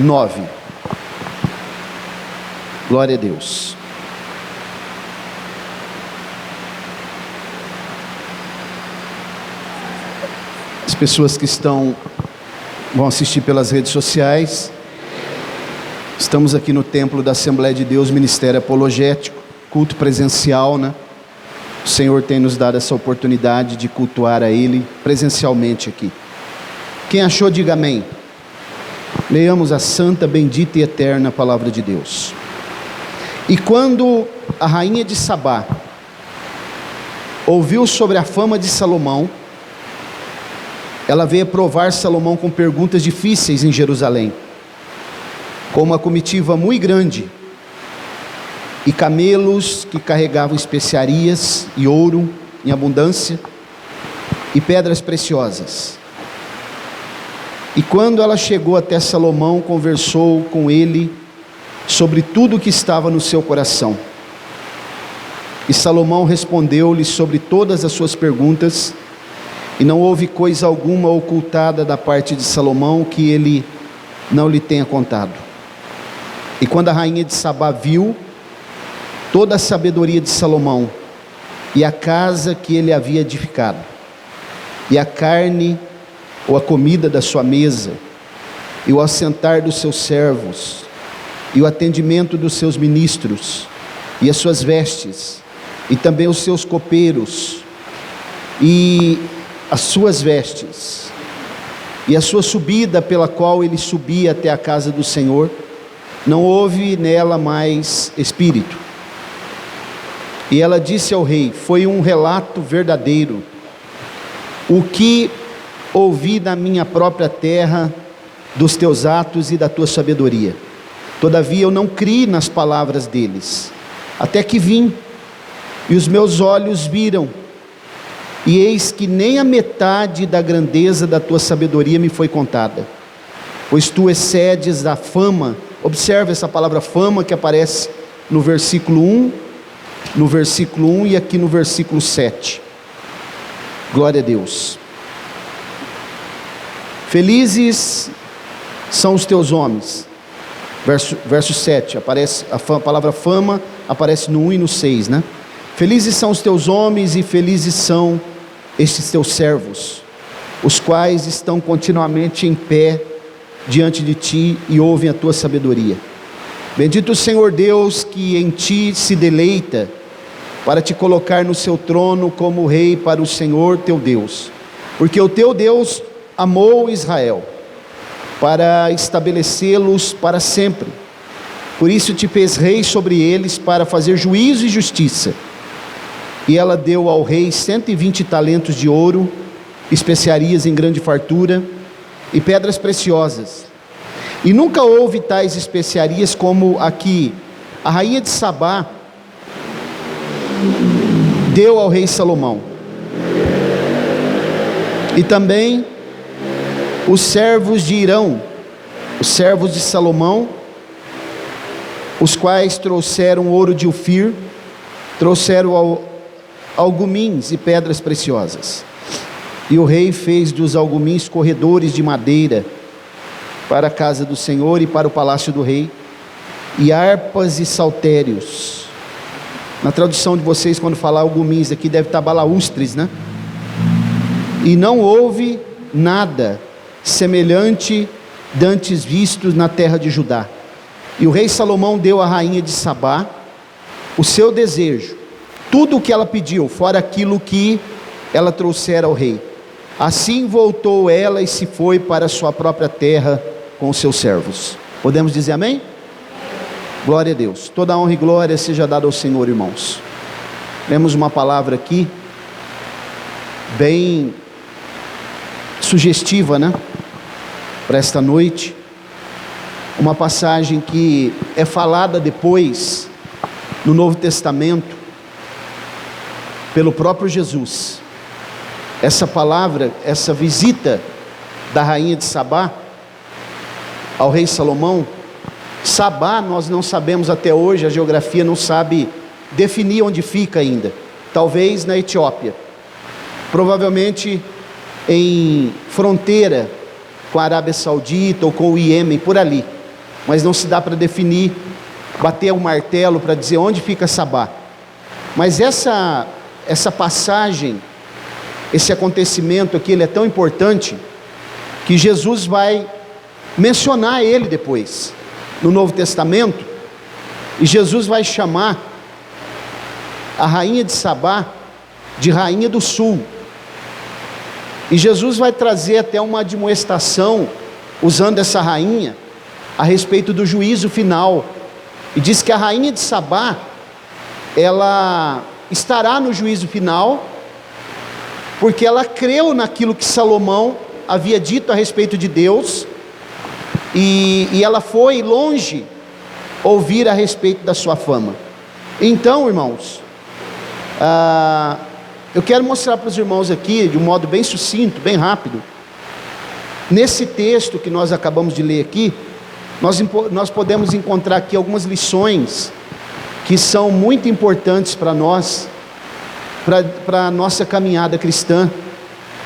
9. Glória a Deus. As pessoas que vão assistir pelas redes sociais, estamos aqui no templo da Assembleia de Deus, Ministério Apologético, culto presencial, né? O Senhor tem nos dado essa oportunidade de cultuar a Ele presencialmente aqui. Quem achou, diga amém. Leiamos a santa, bendita e eterna palavra de Deus. E quando a rainha de Sabá ouviu sobre a fama de Salomão, ela veio provar Salomão com perguntas difíceis em Jerusalém, com uma comitiva muito grande, e camelos que carregavam especiarias e ouro em abundância, e pedras preciosas. E quando ela chegou até Salomão, conversou com ele sobre tudo o que estava no seu coração. E Salomão respondeu-lhe sobre todas as suas perguntas, e não houve coisa alguma ocultada da parte de Salomão que ele não lhe tenha contado. E quando a rainha de Sabá viu toda a sabedoria de Salomão, e a casa que ele havia edificado, e a carne ou a comida da sua mesa, e o assentar dos seus servos, e o atendimento dos seus ministros, e as suas vestes, e também os seus copeiros, e as suas vestes, e a sua subida pela qual ele subia até a casa do Senhor, não houve nela mais espírito. E ela disse ao rei: foi um relato verdadeiro, o que ouvi da minha própria terra, dos teus atos e da tua sabedoria. Todavia eu não criei nas palavras deles, até que vim, e os meus olhos viram, e eis que nem a metade da grandeza da tua sabedoria me foi contada, pois tu excedes a fama. Observe essa palavra fama que aparece no versículo 1, e aqui no versículo 7. Glória a Deus. Felizes são os teus homens. Verso 7, aparece a palavra fama, aparece no 1 e no 6, né? Felizes são os teus homens e felizes são estes teus servos, os quais estão continuamente em pé diante de ti e ouvem a tua sabedoria. Bendito o Senhor Deus, que em ti se deleita, para te colocar no seu trono como rei para o Senhor teu Deus, porque o teu Deus amou Israel, para estabelecê-los para sempre. Por isso te fez rei sobre eles, para fazer juízo e justiça. E ela deu ao rei 120 talentos de ouro, especiarias em grande fartura, e pedras preciosas. E nunca houve tais especiarias como aqui a rainha de Sabá deu ao rei Salomão. E também os servos de Irão, os servos de Salomão, os quais trouxeram ouro de Ofir, trouxeram algumins e pedras preciosas. E o rei fez dos algumins corredores de madeira para a casa do Senhor e para o palácio do rei, e harpas e saltérios. Na tradução de vocês, quando falar algumins aqui, deve estar balaústres, né? E não houve nada semelhante dantes vistos na terra de Judá. E o rei Salomão deu à rainha de Sabá o seu desejo, tudo o que ela pediu, fora aquilo que ela trouxera ao rei. Assim voltou ela e se foi para a sua própria terra com os seus servos. Podemos dizer amém? Glória a Deus. Toda honra e glória seja dada ao Senhor, irmãos. Temos uma palavra aqui bem sugestiva, né? Para esta noite. Uma passagem que é falada depois no Novo Testamento pelo próprio Jesus. Essa palavra, essa visita da rainha de Sabá ao rei Salomão. Sabá, nós não sabemos até hoje, a geografia não sabe definir onde fica ainda. Talvez na Etiópia, provavelmente em fronteira com a Arábia Saudita ou com o Iêmen, por ali. mas não se dá para definir, bater o martelo para dizer onde fica Sabá. Mas essa passagem, esse acontecimento aqui, ele é tão importante, que Jesus vai mencionar ele depois, no Novo Testamento, e Jesus vai chamar a rainha de Sabá de rainha do sul, e Jesus vai trazer até uma admoestação, usando essa rainha, a respeito do juízo final, e diz que a rainha de Sabá, ela estará no juízo final, porque ela creu naquilo que Salomão havia dito a respeito de Deus, e ela foi longe ouvir a respeito da sua fama. Então, irmãos, eu quero mostrar para os irmãos aqui, de um modo bem sucinto, bem rápido, nesse texto que nós acabamos de ler aqui, nós podemos encontrar aqui algumas lições que são muito importantes para nós, para a nossa caminhada cristã,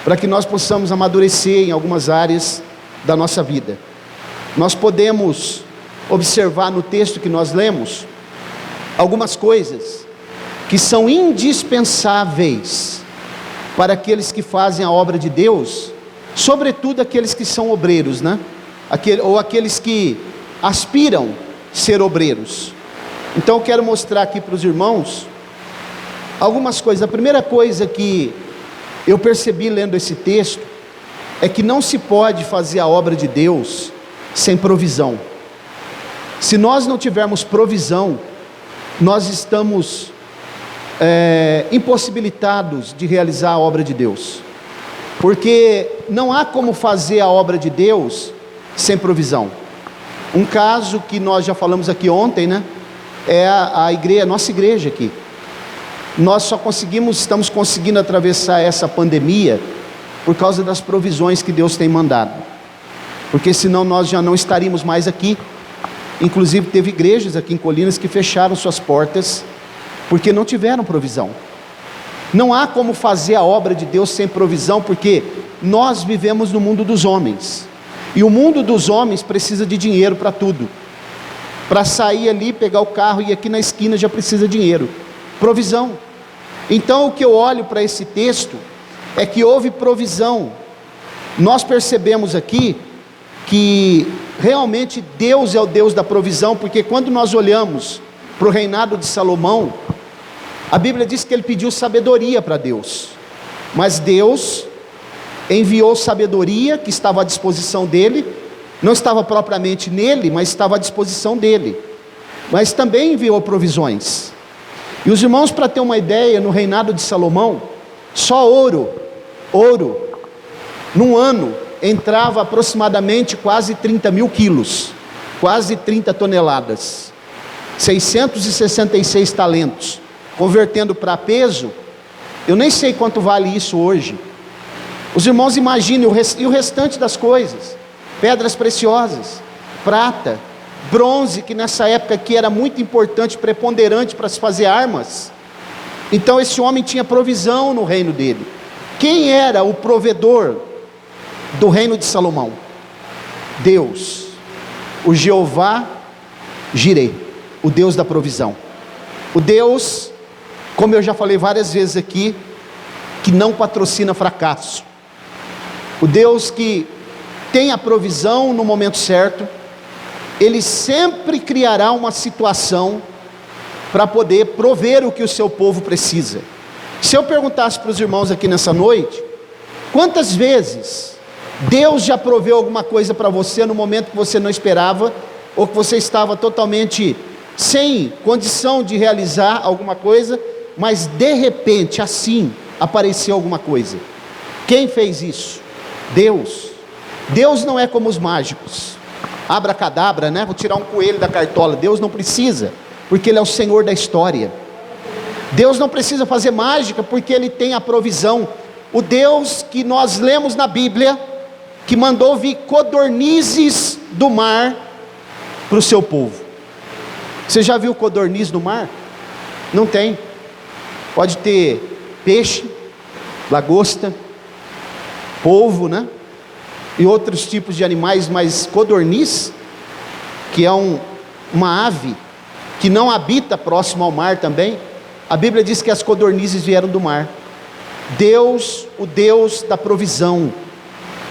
para que nós possamos amadurecer em algumas áreas da nossa vida. Nós podemos observar no texto que nós lemos algumas coisas que são indispensáveis para aqueles que fazem a obra de Deus, sobretudo aqueles que são obreiros, né? Ou aqueles que aspiram ser obreiros. Então eu quero mostrar aqui para os irmãos algumas coisas. A primeira coisa que eu percebi lendo esse texto é que não se pode fazer a obra de Deus sem provisão. Se nós não tivermos provisão, nós estamos impossibilitados de realizar a obra de Deus, porque não há como fazer a obra de Deus sem provisão. Um caso que nós já falamos aqui ontem, né? É a nossa igreja aqui. Nós estamos conseguindo atravessar essa pandemia por causa das provisões que Deus tem mandado, porque senão nós já não estaríamos mais aqui. Inclusive teve igrejas aqui em Colinas que fecharam suas portas, porque não tiveram provisão. Não há como fazer a obra de Deus sem provisão, porque nós vivemos no mundo dos homens, e o mundo dos homens precisa de dinheiro para tudo. Para sair ali, pegar o carro e ir aqui na esquina já precisa de dinheiro, provisão. Então o que eu olho para esse texto é que houve provisão. Nós percebemos aqui que realmente Deus é o Deus da provisão, porque quando nós olhamos para o reinado de Salomão, a Bíblia diz que ele pediu sabedoria para Deus, mas Deus enviou sabedoria que estava à disposição dele, não estava propriamente nele, mas estava à disposição dele, mas também enviou provisões. E os irmãos, para ter uma ideia, no reinado de Salomão, só ouro, num ano, entrava aproximadamente quase 30 mil quilos, quase 30 toneladas, 666 talentos, convertendo para peso, eu nem sei quanto vale isso hoje. Os irmãos imaginem e o restante das coisas, pedras preciosas, prata, bronze, que nessa época aqui era muito importante, preponderante para se fazer armas. Então esse homem tinha provisão no reino dele. Quem era o provedor do reino de Salomão? Deus, o Jeová Jireh, o Deus da provisão, o Deus, como eu já falei várias vezes aqui, que não patrocina fracasso, o Deus que tem a provisão no momento certo. Ele sempre criará uma situação para poder prover o que o seu povo precisa. Se eu perguntasse para os irmãos aqui nessa noite, quantas vezes Deus já proveu alguma coisa para você no momento que você não esperava, ou que você estava totalmente sem condição de realizar alguma coisa, mas de repente assim apareceu alguma coisa? Quem fez isso? Deus. Deus não é como os mágicos, abracadabra, né? Vou tirar um coelho da cartola. Deus não precisa, porque Ele é o Senhor da história. Deus não precisa fazer mágica, porque Ele tem a provisão. O Deus que nós lemos na Bíblia, que mandou vir codornizes do mar para o seu povo. Você já viu codorniz no mar? Não tem. Pode ter peixe, lagosta, polvo, né? E outros tipos de animais, mas codorniz, que é uma ave que não habita próximo ao mar também, a Bíblia diz que as codornizes vieram do mar. Deus, o Deus da provisão,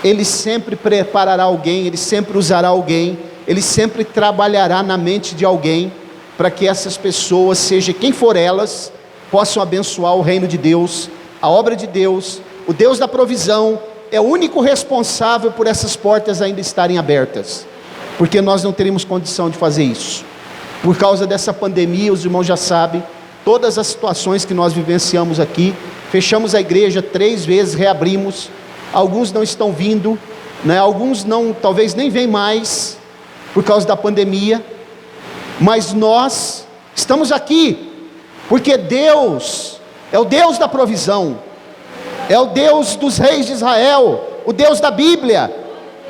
Ele sempre preparará alguém, Ele sempre usará alguém, Ele sempre trabalhará na mente de alguém, para que essas pessoas, seja quem for elas, possam abençoar o reino de Deus, a obra de Deus. O Deus da provisão é o único responsável por essas portas ainda estarem abertas, porque nós não teríamos condição de fazer isso. Por causa dessa pandemia, os irmãos já sabem, todas as situações que nós vivenciamos aqui, fechamos a igreja 3 vezes, reabrimos, alguns não estão vindo, né? Alguns não, talvez nem vêm mais, por causa da pandemia, mas nós estamos aqui, porque Deus é o Deus da provisão, é o Deus dos reis de Israel, o Deus da Bíblia,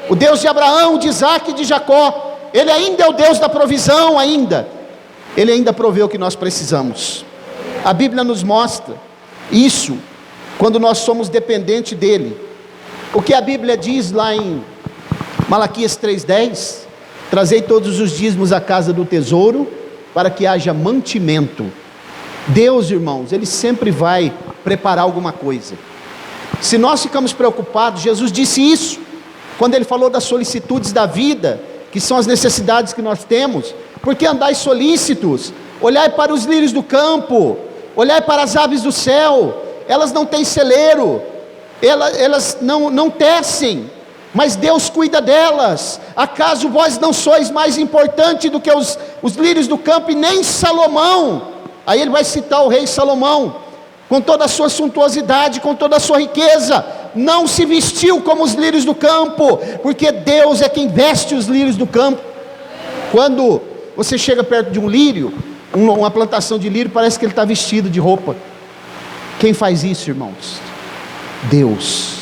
o Deus de Abraão, de Isaac e de Jacó. Ele ainda é o Deus da provisão, Ele ainda proveu o que nós precisamos. A Bíblia nos mostra isso, quando nós somos dependentes dEle. O que a Bíblia diz lá em Malaquias 3,10, trazei todos os dízimos à casa do tesouro, para que haja mantimento. Deus, irmãos, Ele sempre vai preparar alguma coisa. Se nós ficamos preocupados, Jesus disse isso, quando Ele falou das solicitudes da vida, que são as necessidades que nós temos. Porque andais solícitos? Olhai para os lírios do campo, olhai para as aves do céu, elas não têm celeiro, elas não tecem, mas Deus cuida delas. Acaso vós não sois mais importante do que os lírios do campo, e nem Salomão? Aí ele vai citar o rei Salomão, com toda a sua suntuosidade, com toda a sua riqueza, não se vestiu como os lírios do campo, porque Deus é quem veste os lírios do campo. Quando você chega perto de um lírio, uma plantação de lírio, parece que ele está vestido de roupa. Quem faz isso, irmãos? Deus.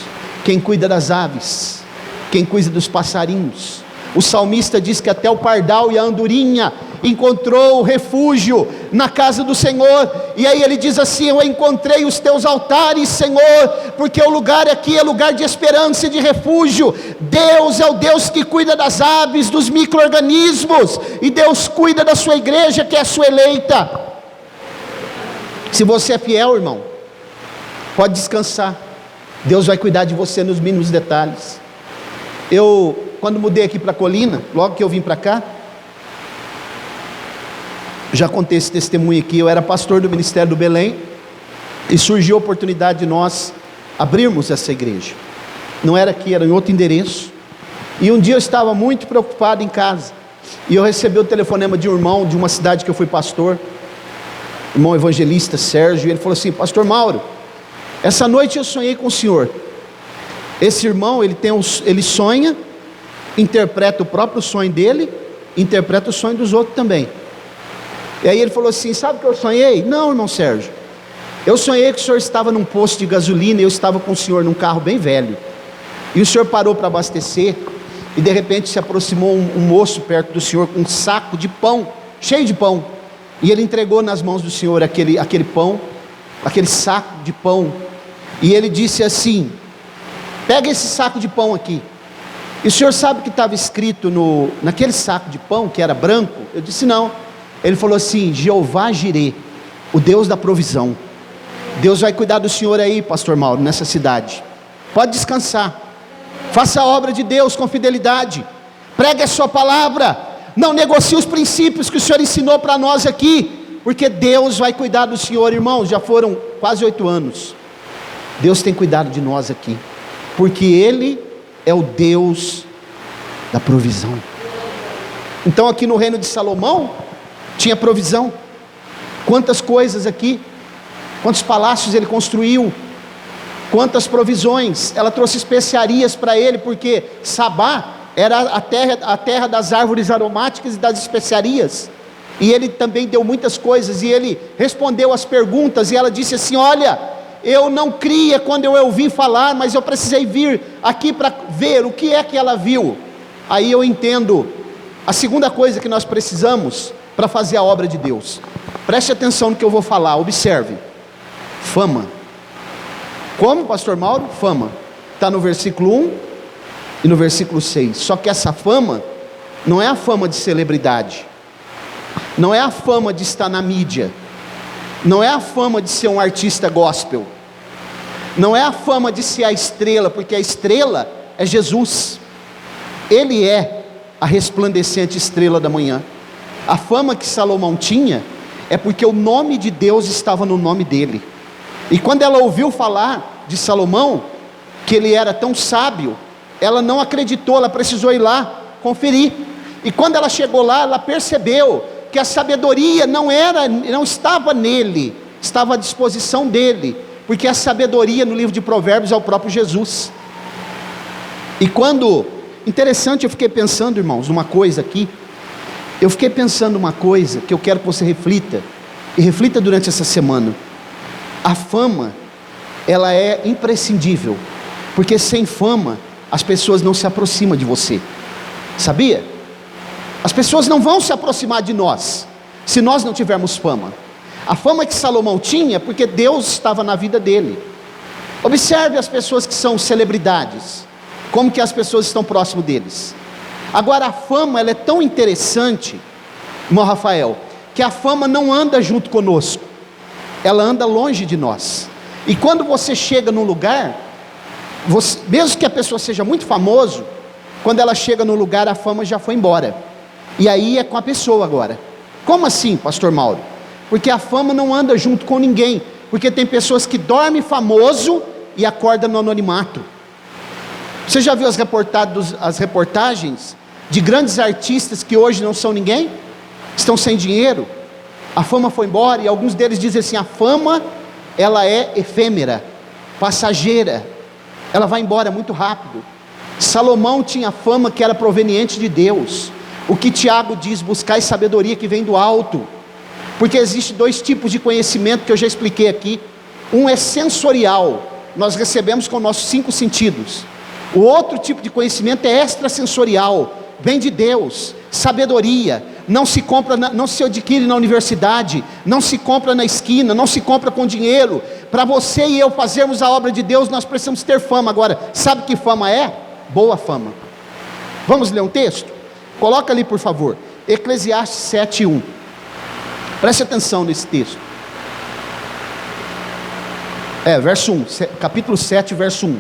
Quem cuida das aves, quem cuida dos passarinhos. O salmista diz que até o pardal e a andorinha encontrou refúgio na casa do Senhor. E aí ele diz assim: eu encontrei os teus altares, Senhor, porque o lugar aqui é lugar de esperança e de refúgio. Deus é o Deus que cuida das aves, dos micro-organismos, e Deus cuida da sua igreja, que é a sua eleita. Se você é fiel, irmão, pode descansar, Deus vai cuidar de você nos mínimos detalhes. Quando mudei aqui para Colina, logo que eu vim para cá, já contei esse testemunho aqui, eu era pastor do Ministério do Belém, e surgiu a oportunidade de nós abrirmos essa igreja. Não era aqui, era em outro endereço. E um dia eu estava muito preocupado em casa, e eu recebi o telefonema de um irmão de uma cidade que eu fui pastor, irmão evangelista Sérgio, e ele falou assim: pastor Mauro, essa noite eu sonhei com o senhor. Esse irmão, ele sonha, interpreta o próprio sonho dele, interpreta o sonho dos outros também. E aí ele falou assim: sabe o que eu sonhei? Não, irmão Sérgio, eu sonhei que o senhor estava num posto de gasolina, e eu estava com o senhor num carro bem velho, e o senhor parou para abastecer, e de repente se aproximou um moço perto do senhor com um saco de pão, cheio de pão, e ele entregou nas mãos do senhor aquele pão, aquele saco de pão, e ele disse assim: pega esse saco de pão aqui. E o senhor sabe o que estava escrito naquele saco de pão, que era branco? Eu disse: não. Ele falou assim: Jeová Jirê, o Deus da provisão. Deus vai cuidar do senhor aí, pastor Mauro, nessa cidade. Pode descansar, faça a obra de Deus com fidelidade, pregue a sua palavra, não negocie os princípios que o senhor ensinou para nós aqui, porque Deus vai cuidar do senhor. Irmãos, já foram quase 8 anos, Deus tem cuidado de nós aqui, porque Ele é o Deus da provisão. Então aqui no reino de Salomão tinha provisão. Quantas coisas aqui, quantos palácios ele construiu, quantas provisões. Ela trouxe especiarias para ele, porque Sabá era a terra das árvores aromáticas e das especiarias, e ele também deu muitas coisas, e ele respondeu as perguntas, e ela disse assim: olha, eu não cria quando eu ouvi falar, mas eu precisei vir aqui para ver o que é que ela viu. Aí eu entendo a segunda coisa que nós precisamos para fazer a obra de Deus. Preste atenção no que eu vou falar, observe. Fama. Como, pastor Mauro? Fama. Está no versículo 1 e no versículo 6. Só que essa fama não é a fama de celebridade, não é a fama de estar na mídia, não é a fama de ser um artista gospel, não é a fama de ser a estrela, porque a estrela é Jesus, Ele é a resplandecente estrela da manhã. A fama que Salomão tinha é porque o nome de Deus estava no nome dele. E quando ela ouviu falar de Salomão, que ele era tão sábio, ela não acreditou, ela precisou ir lá conferir. E quando ela chegou lá, ela percebeu que a sabedoria não estava nele, estava à disposição dele, porque a sabedoria no livro de Provérbios é o próprio Jesus. E interessante, eu fiquei pensando, irmãos, numa coisa aqui. Eu fiquei pensando uma coisa que eu quero que você reflita, e reflita durante essa semana. A fama, ela é imprescindível, porque sem fama, as pessoas não se aproximam de você, sabia? As pessoas não vão se aproximar de nós, se nós não tivermos fama. A fama que Salomão tinha, porque Deus estava na vida dele. Observe as pessoas que são celebridades, como que as pessoas estão próximo deles. Agora a fama, ela é tão interessante, irmão Rafael, que a fama não anda junto conosco, ela anda longe de nós. E quando você chega num lugar, mesmo que a pessoa seja muito famoso, quando ela chega no lugar, a fama já foi embora, e aí é com a pessoa agora. Como assim, pastor Mauro? Porque a fama não anda junto com ninguém, porque tem pessoas que dormem famoso e acordam no anonimato. Você já viu as reportagens de grandes artistas que hoje não são ninguém? Estão sem dinheiro, a fama foi embora, e alguns deles dizem assim, a fama, ela é efêmera, passageira, ela vai embora muito rápido. Salomão tinha fama que era proveniente de Deus. O que Tiago diz, buscai sabedoria que vem do alto, porque existe dois tipos de conhecimento que eu já expliquei aqui. Um é sensorial, nós recebemos com nossos 5 sentidos. O outro tipo de conhecimento é extrasensorial, vem de Deus, sabedoria, não se compra, não se adquire na universidade, não se compra na esquina, não se compra com dinheiro. Para você e eu fazermos a obra de Deus, nós precisamos ter fama. Agora, sabe que fama é? Boa fama. Vamos ler um texto? Coloca ali por favor, Eclesiastes 7:1, preste atenção nesse texto, verso 1, capítulo 7, verso 1,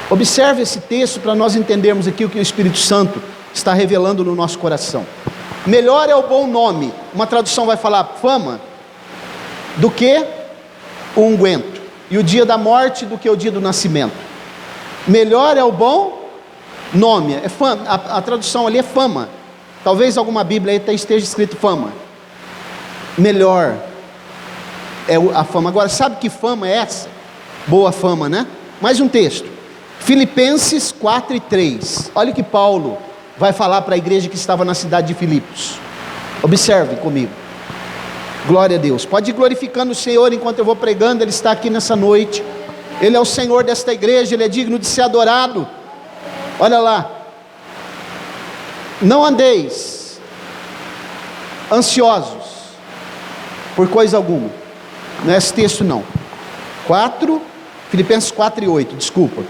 observe esse texto para nós entendermos aqui o que o Espírito Santo está revelando no nosso coração. Melhor é o bom nome, uma tradução vai falar fama, do que o unguento, e o dia da morte do que o dia do nascimento. Melhor é o bom nome, é fama, a tradução ali é fama, talvez alguma Bíblia aí esteja escrito fama. Melhor é a fama. Agora, sabe que fama é essa? Boa fama, né? Mais um texto, Filipenses 4:3, olha o que Paulo vai falar para a igreja que estava na cidade de Filipos. Observe comigo, glória a Deus. Pode ir glorificando o Senhor enquanto eu vou pregando. Ele está aqui nessa noite, Ele é o Senhor desta igreja, Ele é digno de ser adorado. Olha lá, não andeis ansiosos por coisa alguma, não é esse texto não, Filipenses 4:8, desculpa,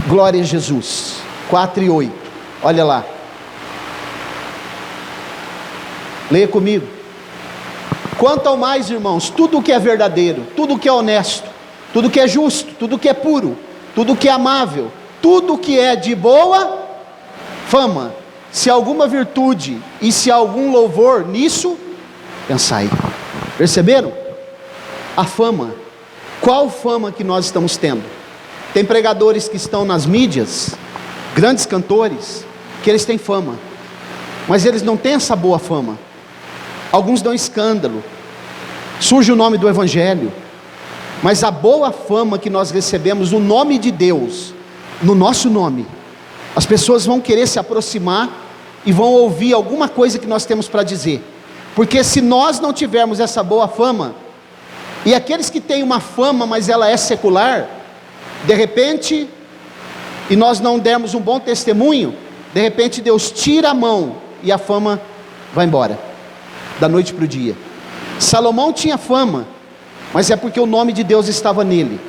glória a Jesus, 4:8, olha lá, leia comigo. Quanto ao mais, irmãos, tudo o que é verdadeiro, tudo o que é honesto, tudo o que é justo, tudo o que é puro, tudo o que é amável, tudo o que é de boa fama, se alguma virtude e se algum louvor, nisso pensai. Perceberam? A fama, qual fama que nós estamos tendo? Tem pregadores que estão nas mídias, grandes cantores, que eles têm fama, mas eles não têm essa boa fama. Alguns dão escândalo, surge o nome do Evangelho, mas a boa fama que nós recebemos, o nome de Deus, no nosso nome, as pessoas vão querer se aproximar e vão ouvir alguma coisa que nós temos para dizer, porque se nós não tivermos essa boa fama, e aqueles que têm uma fama, mas ela é secular, de repente, e nós não dermos um bom testemunho, de repente Deus tira a mão, e a fama vai embora, da noite para o dia. Salomão tinha fama, mas é porque o nome de Deus estava nele.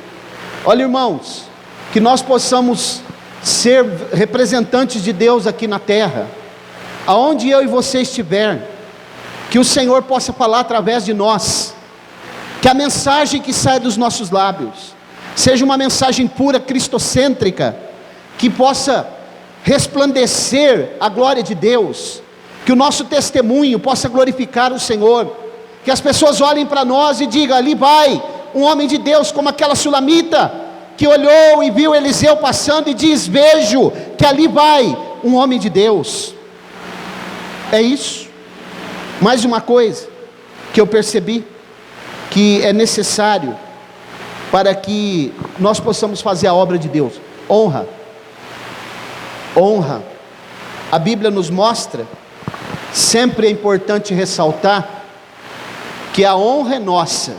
Olha, irmãos, que nós possamos ser representantes de Deus aqui na terra, aonde eu e você estiver, que o Senhor possa falar através de nós, que a mensagem que sai dos nossos lábios seja uma mensagem pura, cristocêntrica, que possa resplandecer a glória de Deus, que o nosso testemunho possa glorificar o Senhor, que as pessoas olhem para nós e digam: ali vai um homem de Deus, como aquela sulamita, que olhou e viu Eliseu passando e diz: vejo que ali vai um homem de Deus. É isso. Mais uma coisa que eu percebi, que é necessário para que nós possamos fazer a obra de Deus: honra. Honra. A Bíblia nos mostra, sempre é importante ressaltar, que a honra é nossa,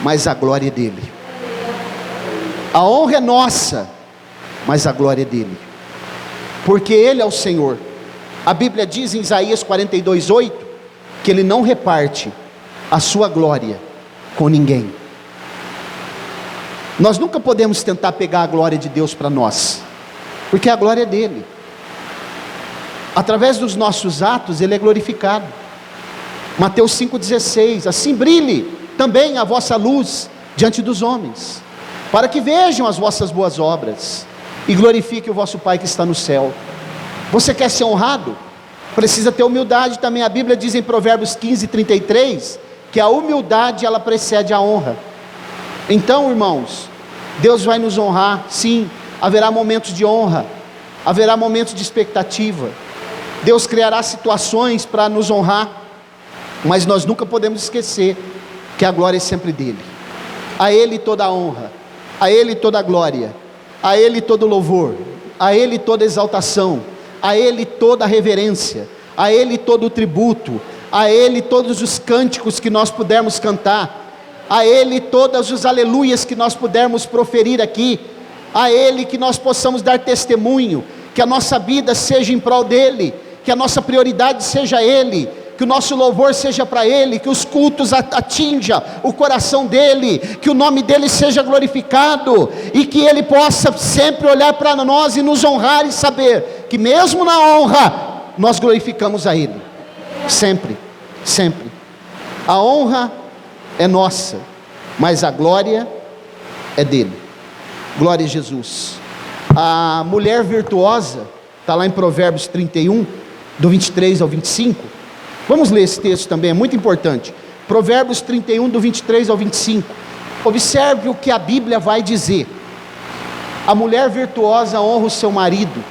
mas a glória é dele. A honra é nossa, mas a glória é dele, porque ele é o Senhor. A Bíblia diz em Isaías 42:8, que ele não reparte a sua glória com ninguém. Nós nunca podemos tentar pegar a glória de Deus para nós, porque a glória é dele. Através dos nossos atos ele é glorificado. Mateus 5,16, assim brilhe também a vossa luz diante dos homens, para que vejam as vossas boas obras e glorifiquem o vosso Pai que está no céu. Você quer ser honrado? Precisa ter humildade também. A Bíblia diz em Provérbios 15:33, que a humildade ela precede a honra. Então, irmãos, Deus vai nos honrar, sim. Haverá momentos de honra, haverá momentos de expectativa. Deus criará situações para nos honrar, mas nós nunca podemos esquecer que a glória é sempre dele. A ele toda a honra, a ele toda a glória, a ele todo louvor, a ele toda exaltação, a ele toda a reverência, a ele todo o tributo, a ele todos os cânticos que nós pudermos cantar, a ele todos os aleluias que nós pudermos proferir aqui, a ele que nós possamos dar testemunho, que a nossa vida seja em prol dele, que a nossa prioridade seja ele, que o nosso louvor seja para ele, que os cultos atinja o coração dele, que o nome dele seja glorificado, e que ele possa sempre olhar para nós e nos honrar e saber que mesmo na honra nós glorificamos a ele, sempre, sempre. A honra é nossa, mas a glória é dele. Glória a Jesus. A mulher virtuosa, está lá em Provérbios 31, do 23 ao 25, vamos ler esse texto também, é muito importante. Provérbios 31, do 23 ao 25, observe o que a Bíblia vai dizer. A mulher virtuosa honra o seu marido,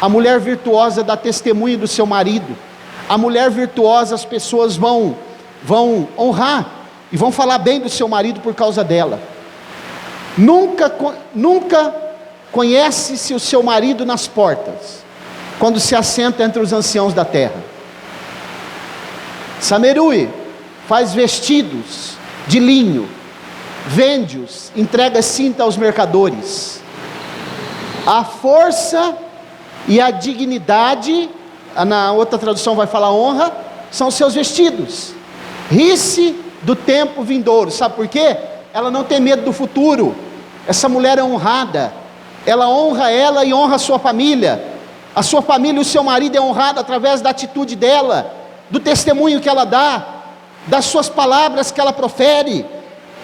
a mulher virtuosa dá testemunho do seu marido, a mulher virtuosa as pessoas vão honrar, e vão falar bem do seu marido por causa dela. Nunca conhece-se o seu marido nas portas, quando se assenta entre os anciãos da terra. Samerui faz vestidos de linho, vende-os, entrega cinta aos mercadores. A força e a dignidade, na outra tradução vai falar honra, são os seus vestidos. Ri-se do tempo vindouro. Sabe por quê? Ela não tem medo do futuro. Essa mulher é honrada, ela honra ela e honra a sua família. A sua família e o seu marido é honrado através da atitude dela, do testemunho que ela dá, das suas palavras que ela profere.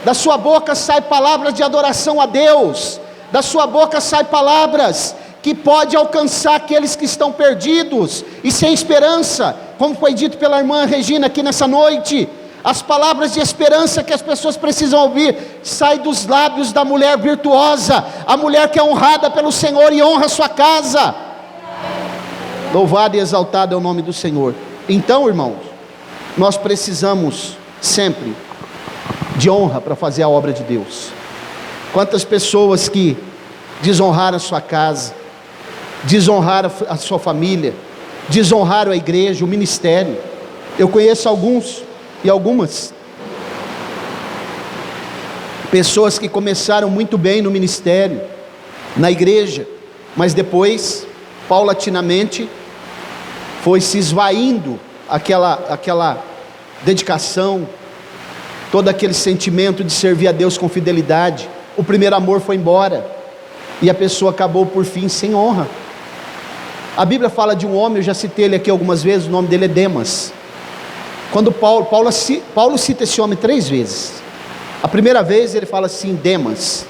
Da sua boca sai palavras de adoração a Deus, da sua boca sai palavras que pode alcançar aqueles que estão perdidos e sem esperança, como foi dito pela irmã Regina aqui nessa noite. As palavras de esperança que as pessoas precisam ouvir, sai dos lábios da mulher virtuosa, a mulher que é honrada pelo Senhor e honra a sua casa. Louvado e exaltado é o nome do Senhor. Então, irmãos, nós precisamos sempre de honra para fazer a obra de Deus. Quantas pessoas que desonraram a sua casa, desonraram a sua família, desonraram a igreja, o ministério. Eu conheço alguns e algumas pessoas que começaram muito bem no ministério, na igreja, mas depois, paulatinamente, foi se esvaindo aquela dedicação, todo aquele sentimento de servir a Deus com fidelidade. O primeiro amor foi embora. e a pessoa acabou por fim sem honra. A Bíblia fala de um homem, eu já citei ele aqui algumas vezes, o nome dele é Demas. Quando Paulo cita esse homem 3 vezes. A primeira vez ele fala assim: Demas,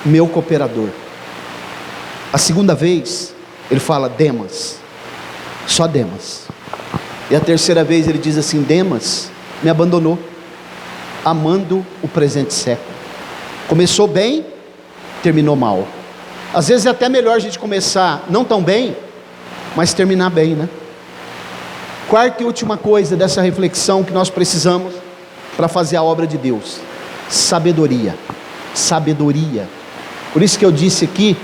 meu cooperador. A segunda vez ele fala Demas, só Demas. E a terceira vez ele diz assim: Demas me abandonou, amando o presente século. Começou bem, terminou mal. Às vezes é até melhor a gente começar não tão bem, mas terminar bem, né? Quarta e última coisa dessa reflexão que nós precisamos para fazer a obra de Deus: sabedoria. Sabedoria. Por isso que eu disse aqui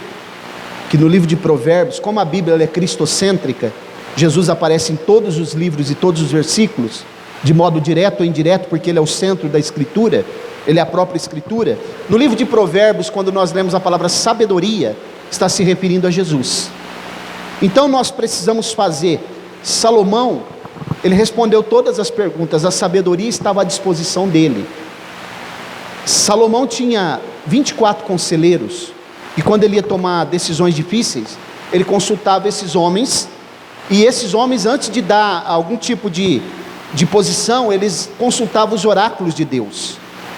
que no livro de Provérbios, como a Bíblia é cristocêntrica, Jesus aparece em todos os livros e todos os versículos, de modo direto ou indireto, porque ele é o centro da Escritura, ele é a própria Escritura. No livro de Provérbios, quando nós lemos a palavra sabedoria, está se referindo a Jesus. Então nós precisamos fazer. Salomão, ele respondeu todas as perguntas, a sabedoria estava à disposição dele. Salomão tinha 24 conselheiros, e quando ele ia tomar decisões difíceis, ele consultava esses homens, e esses homens, antes de dar algum tipo de posição, eles consultavam os oráculos de Deus.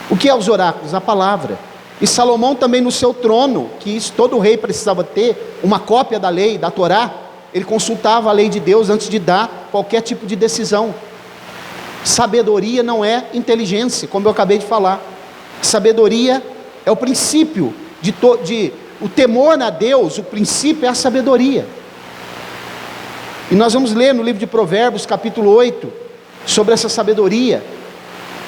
O que é os oráculos? A palavra. E Salomão também, no seu trono, que isso todo rei precisava ter, uma cópia da lei, da Torá, ele consultava a lei de Deus antes de dar qualquer tipo de decisão. Sabedoria não é inteligência, como eu acabei de falar. Sabedoria é o princípio o temor a Deus, o princípio é a sabedoria. E nós vamos ler no livro de Provérbios, capítulo 8, sobre essa sabedoria.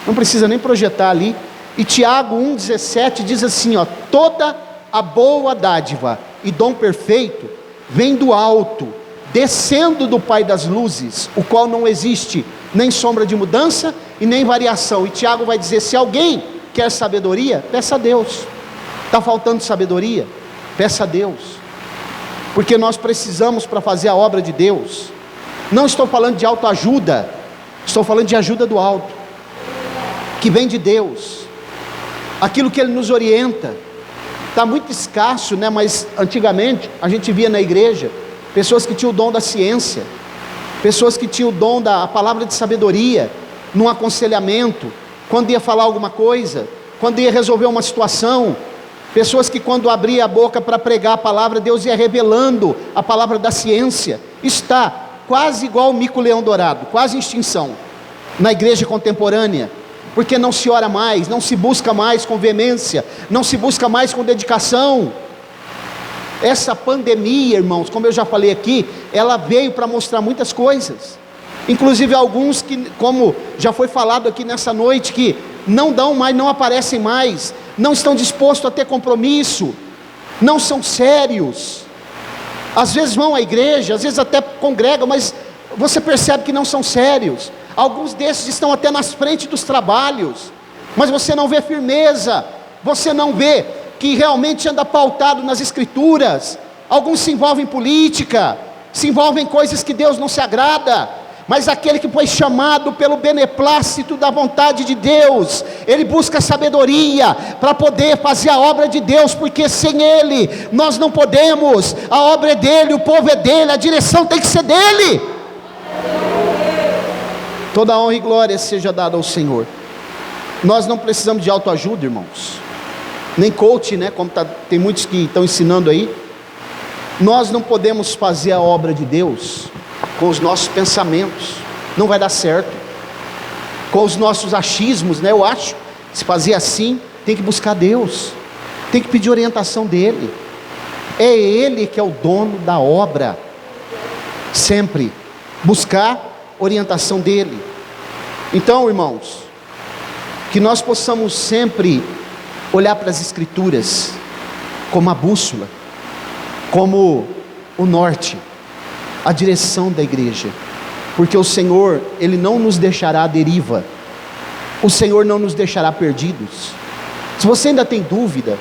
Não precisa nem projetar ali. E Tiago 1,17 diz assim, ó: toda a boa dádiva e dom perfeito vem do alto, descendo do Pai das luzes, o qual não existe nem sombra de mudança e nem variação. E Tiago vai dizer: se alguém quer sabedoria, peça a Deus. Está faltando sabedoria? Peça a Deus, porque nós precisamos para fazer a obra de Deus. Não estou falando de autoajuda, estou falando de ajuda do alto, que vem de Deus, aquilo que Ele nos orienta. Está muito escasso, né? Mas antigamente a gente via na igreja pessoas que tinham o dom da ciência, pessoas que tinham o dom da palavra de sabedoria, num aconselhamento, quando ia falar alguma coisa, quando ia resolver uma situação. Pessoas que quando abria a boca para pregar a palavra, Deus ia revelando a palavra da ciência. Está quase igual o mico-leão dourado, quase em extinção na igreja contemporânea, porque não se ora mais, não se busca mais com veemência, não se busca mais com dedicação. Essa pandemia, irmãos, como eu já falei aqui, ela veio para mostrar muitas coisas, inclusive alguns que, como já foi falado aqui nessa noite, que não dão mais, não aparecem mais, não estão dispostos a ter compromisso, não são sérios. Às vezes vão à igreja, às vezes até congregam, mas você percebe que não são sérios. Alguns desses estão até nas frentes dos trabalhos, mas você não vê firmeza, você não vê que realmente anda pautado nas escrituras. Alguns se envolvem em política, se envolvem em coisas que Deus não se agrada, mas aquele que foi chamado pelo beneplácito da vontade de Deus, ele busca sabedoria para poder fazer a obra de Deus, porque sem Ele nós não podemos. A obra é dele, o povo é dele, a direção tem que ser dele. Toda honra e glória seja dada ao Senhor. Nós não precisamos de autoajuda, irmãos, nem coach, né? Como tem muitos que estão ensinando aí. Nós não podemos fazer a obra de Deus com os nossos pensamentos, não vai dar certo. Com os nossos achismos, né? Eu acho, se fazer assim, tem que buscar Deus, tem que pedir orientação dEle. É Ele que é o dono da obra. Sempre buscar orientação dEle. Então, irmãos, que nós possamos sempre olhar para as Escrituras como a bússola, como o norte, a direção da igreja, porque o Senhor, Ele não nos deixará à deriva, o Senhor não nos deixará perdidos. Se você ainda tem dúvida,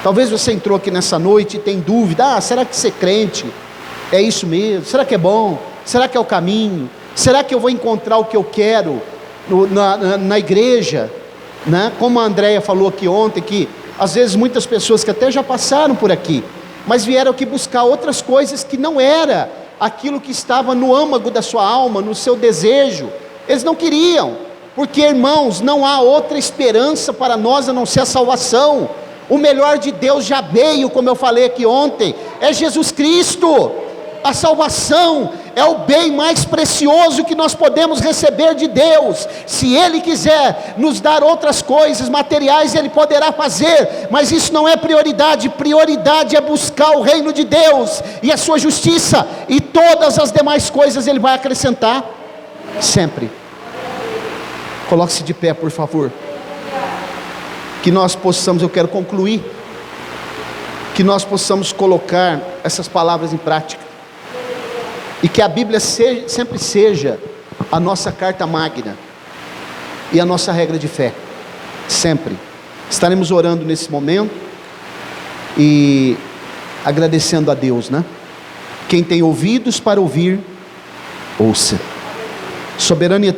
talvez você entrou aqui nessa noite e tem dúvida: será que ser crente é isso mesmo? Será que é bom? Será que é o caminho? Será que eu vou encontrar o que eu quero na igreja? Né? Como a Andréia falou aqui ontem, que Às vezes muitas pessoas que até já passaram por aqui, mas vieram aqui buscar outras coisas que não era aquilo que estava no âmago da sua alma, no seu desejo. Eles não queriam, porque, irmãos, não há outra esperança para nós a não ser a salvação. O melhor de Deus já veio, como eu falei aqui ontem, é Jesus Cristo. A salvação é o bem mais precioso que nós podemos receber de Deus. Se Ele quiser nos dar outras coisas materiais, Ele poderá fazer, mas isso não é prioridade. Prioridade é buscar o reino de Deus e a sua justiça, e todas as demais coisas Ele vai acrescentar, sempre. Coloque-se de pé, por favor. Que nós possamos, eu quero concluir, que nós possamos colocar essas palavras em prática, e que a Bíblia sempre seja a nossa carta magna, e a nossa regra de fé, sempre. Estaremos orando nesse momento, e agradecendo a Deus, né? Quem tem ouvidos para ouvir, ouça. Soberano e eterno